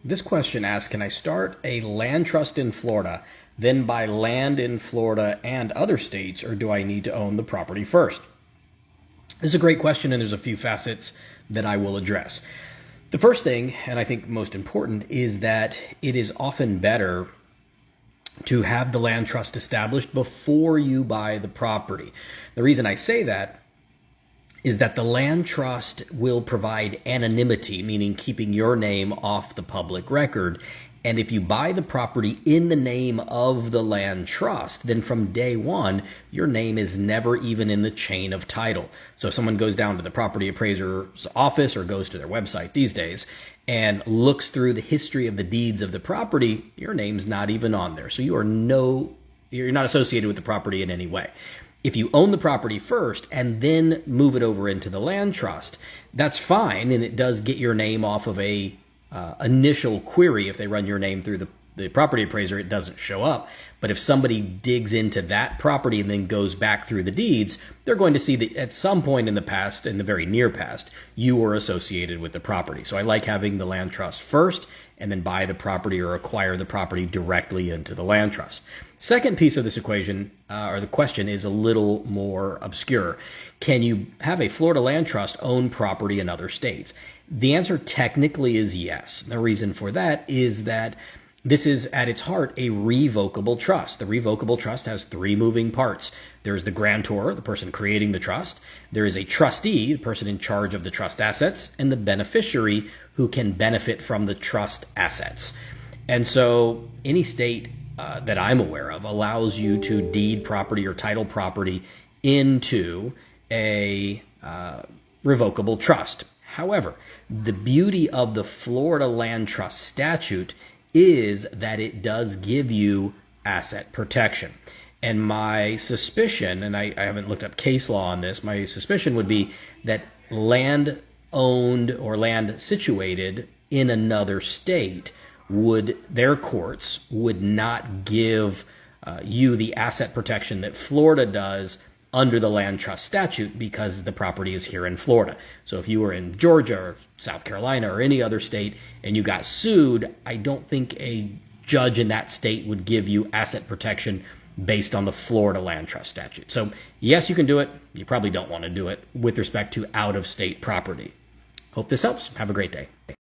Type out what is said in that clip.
This question asks, can I start a land trust in Florida, then buy land in Florida and other states, or do I need to own the property first? This is a great question, and there's a few facets that I will address. The first thing, and I think most important, is that it is often better to have the land trust established before you buy the property. The reason I say that is that the land trust will provide anonymity, meaning keeping your name off the public record. And if you buy the property in the name of the land trust, then from day one, your name is never even in the chain of title. So if someone goes down to the property appraiser's office or goes to their website these days and looks through the history of the deeds of the property, your name's not even on there. So you're not associated with the property in any way. If you own the property first and then move it over into the land trust, that's fine, and it does get your name off of a initial query. If they run your name through the property appraiser, it doesn't show up. But if somebody digs into that property and then goes back through the deeds, they're going to see that at some point in the past, in the very near past, you were associated with the property. So I like having the land trust first and then buy the property or acquire the property directly into the land trust. Second piece of this equation, or the question, is a little more obscure. Can you have a Florida land trust own property in other states? The answer technically is yes. The reason for that is that this is at its heart a revocable trust. The revocable trust has three moving parts. There's the grantor, the person creating the trust. There is a trustee, the person in charge of the trust assets, and the beneficiary who can benefit from the trust assets. And so any state that I'm aware of allows you to deed property or title property into a revocable trust. However, the beauty of the Florida land trust statute is that it does give you asset protection. And my suspicion, and I haven't looked up case law on this, my suspicion would be that land owned or land situated in another state their courts would not give you the asset protection that Florida does under the land trust statute because the property is here in Florida. So if you were in Georgia or South Carolina or any other state and you got sued, I don't think a judge in that state would give you asset protection based on the Florida land trust statute. So yes, you can do it. You probably don't want to do it with respect to out-of-state property. Hope this helps. Have a great day.